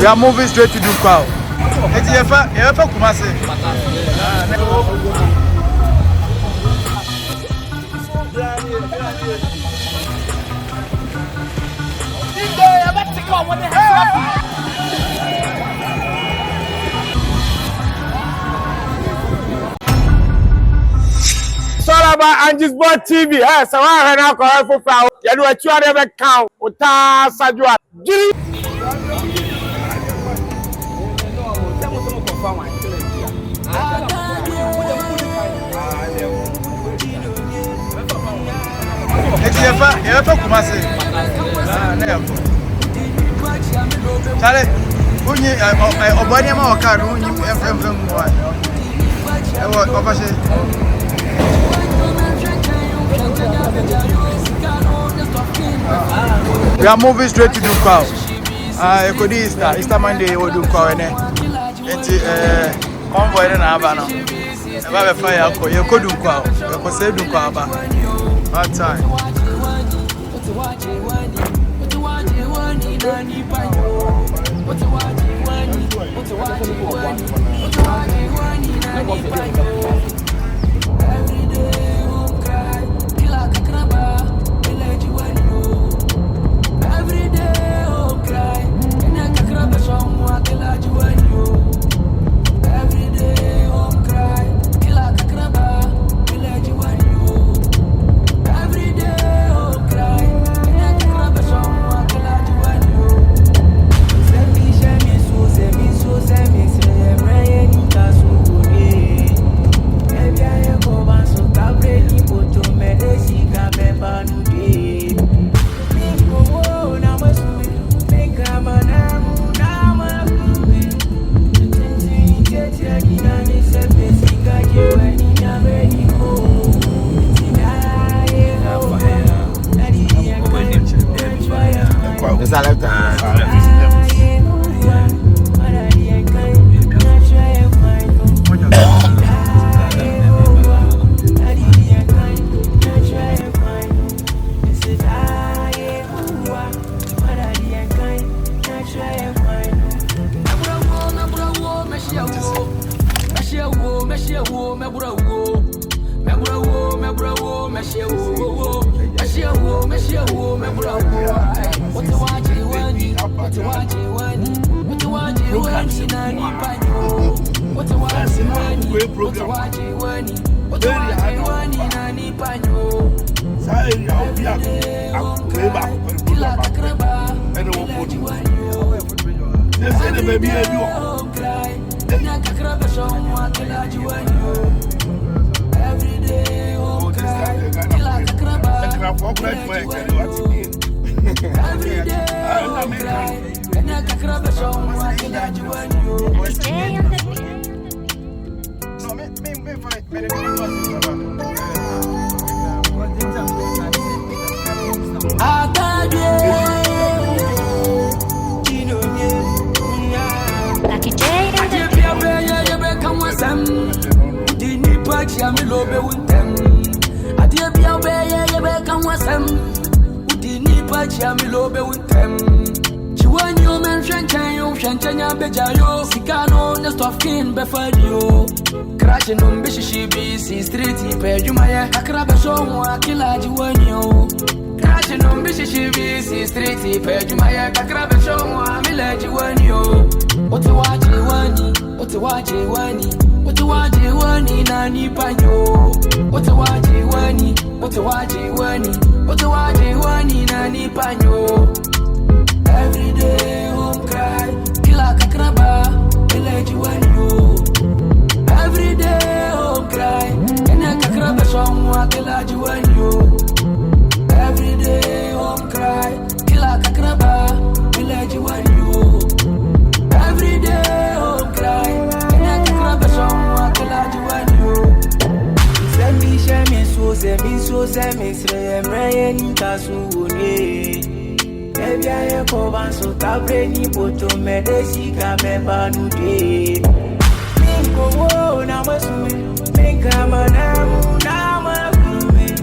We are moving straight to Dunkwa. It's Papa Kumasi. And just bought TV. So I had alcohol for power. You do a 200 count. Uta Sajua. It's Papa Kumasi. Charlie, Uni, Obanyama or Kanu, FM. We are moving straight to Dunkwa. Easter Monday or Dunkwa. Convoy in Havana. Never fire. You could Dunkwa. You could say Dunkwa. Hard time. Crashing on Bishibi, street, Pejumaya, Akrabasho, Akila, Juanio. Crashing on Bishibi, street, Pejumaya, Akrabasho, Amila, Juanio. What to watch you, what to watch you, what to watch you, Nani Pano. What to watch you, what to watch you, what to watch you, Nani Pano. Every day, home cry, Kila Kakraba, village Juanio. Every day, oh cry, and I can grab a song, I kill a Juanio. Every day, oh cry, kill a Kakraba, village Juanio. Every day, oh cry, and I can grab a song, I kill a Juanio. Send me, send me, Rain, Tasuni. Maybe I have a so Tabreni, Poto, Medesica, Mebanude. Oh, now I'm swimming. Think I'm a now I'm grooving.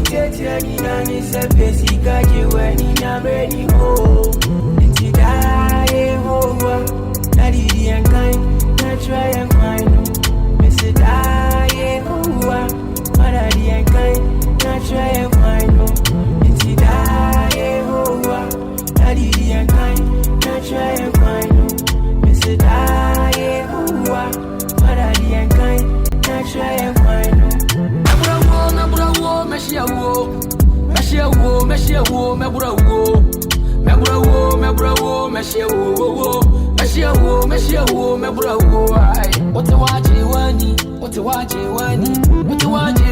Get your Nani, said, Bessica, you when you're ready. Oh, it's die. meshia wo meshia wo mebra wo ai what waje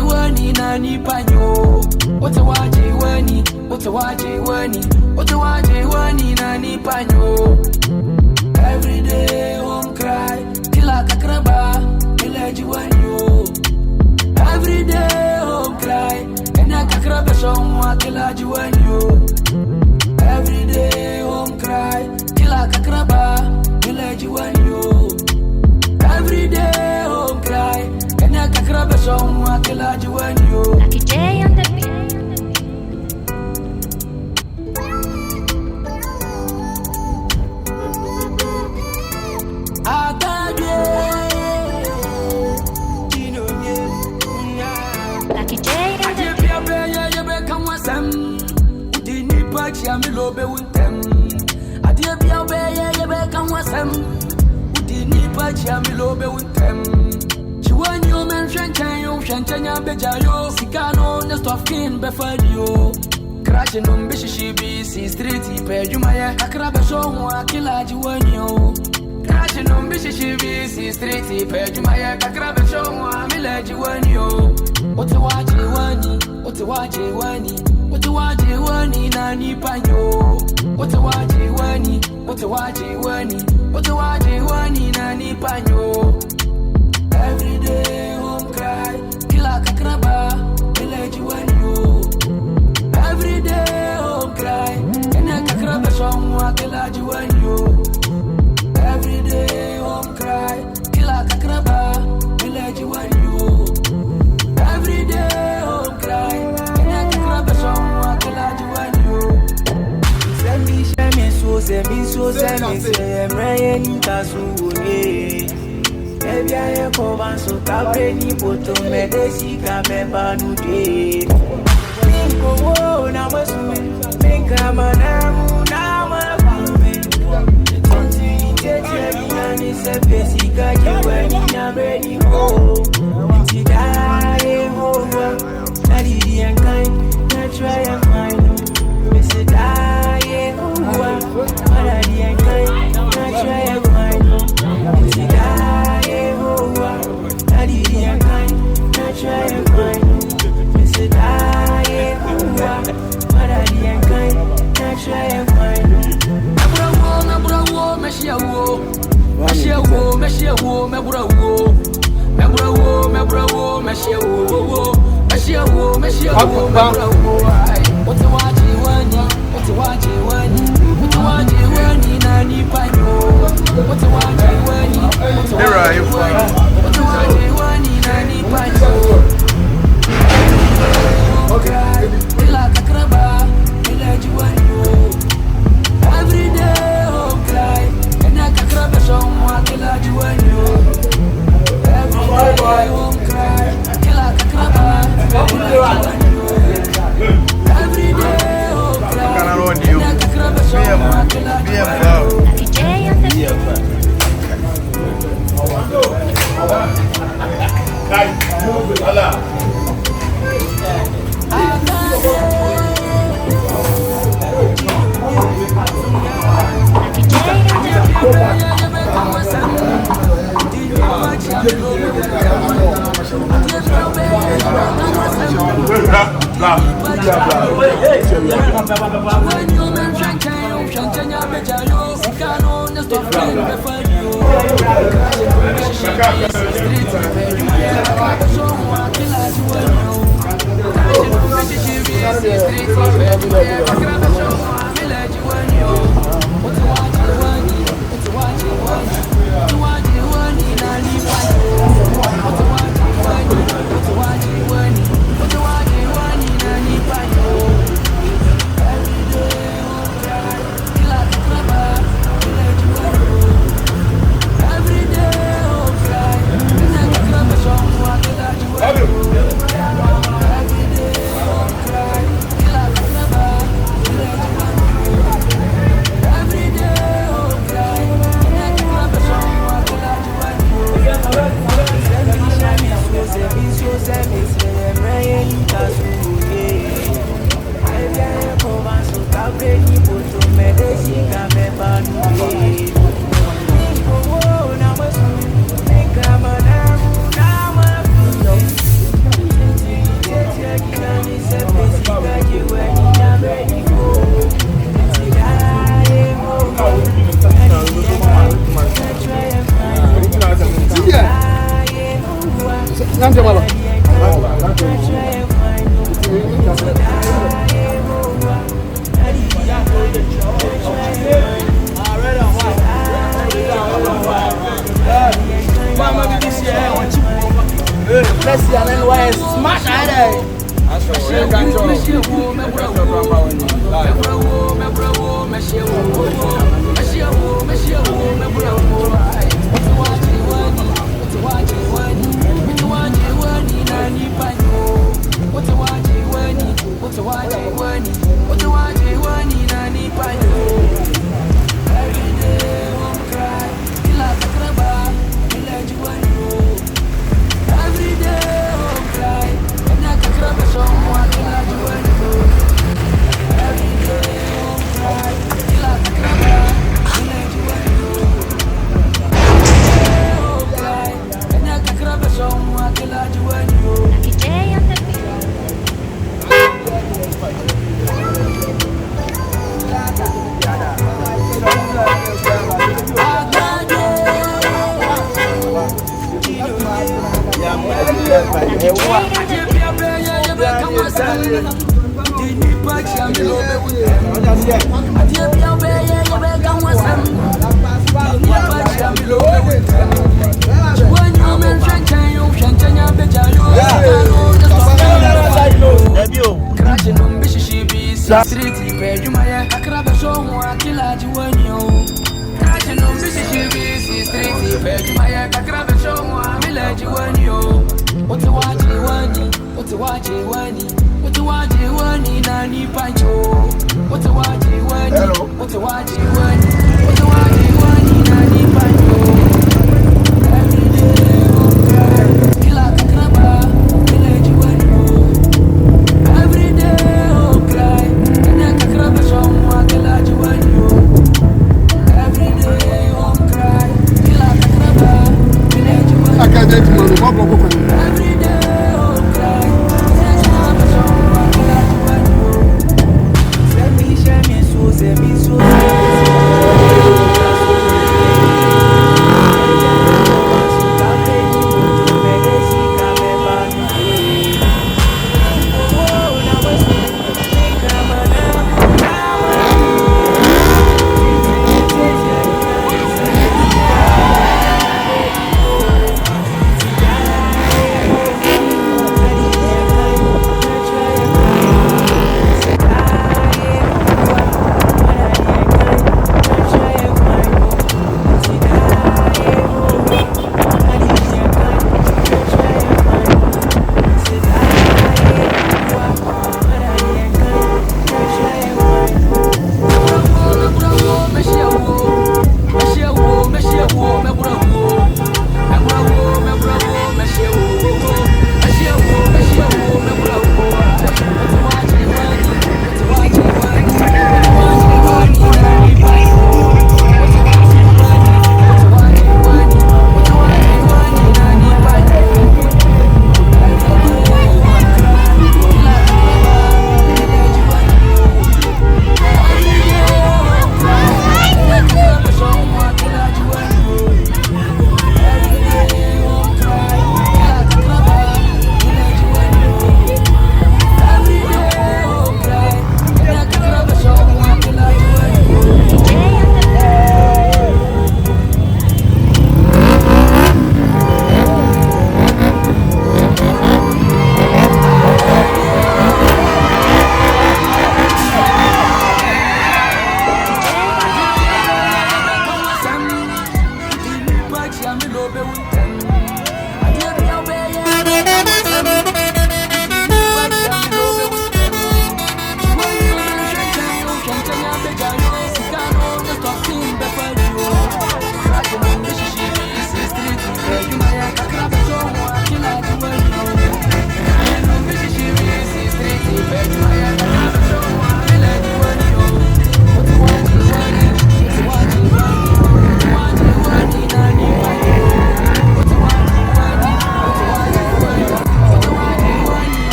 wani na ni panyo what waje wani na ni panyo every day home cry kila kakraba village wanyo every day home cry ena kakraba shonwa kila jiwanyo every day home cry kila kakraba village wanyo every day home cry ena kakraba shonwa kila jiwanyo Lucky J on the beat. Lucky J on the beat. Me lobe wuntem adie bia be ye be kan wasem udi ni pa chia me lobe wuntem chiwani o men hwenkan yo hwentanya beja yo sika no next of kin be fadio crash no mbishishi bi si street pe juma ye akra be so ho akila jiwani yo crash no mbishishi bi si street pe juma ye akra be so ho amila jiwani yo ote waje wani na ni panyo ote waje wani na ni panyo every day home cry kila kakraba village wanyo every day home cry ena kakraba shonwa kila jiwanyo every day home cry kila kakraba village wanyo every day home cry ena kakraba shonwa kila jiwanyo Semi so say Brian Tazuni. Ebia ye koban so kabeni poto medesi ka beba nude. Ninko wo na masume, menka manamu na makume. Continue to na ni se pesika jiweni na ready ho. Ntidae ho. Na di and kind, na try and find. Me say die ho. Already and kind, na try and find. Ntidae ho. Already and kind, na try and find. Me say die ho. Already and kind, na try and find. Mebrawo, meshia wo, mebrawo, meshia wo, mebrawo. What waje wani na ni panyo. What waje wani na ni panyo. Okay, ila kakraba, ila jiwanyo. Every day home cry, ena kakraba shonwa kila jiwanyo. Every day home cry, kila kakraba, ila jiwanyo. Every day home cry, ena kakraba shonwa kila jiwanyo. Lucky J on the beat. Lucky J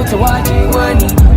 What's a watching money?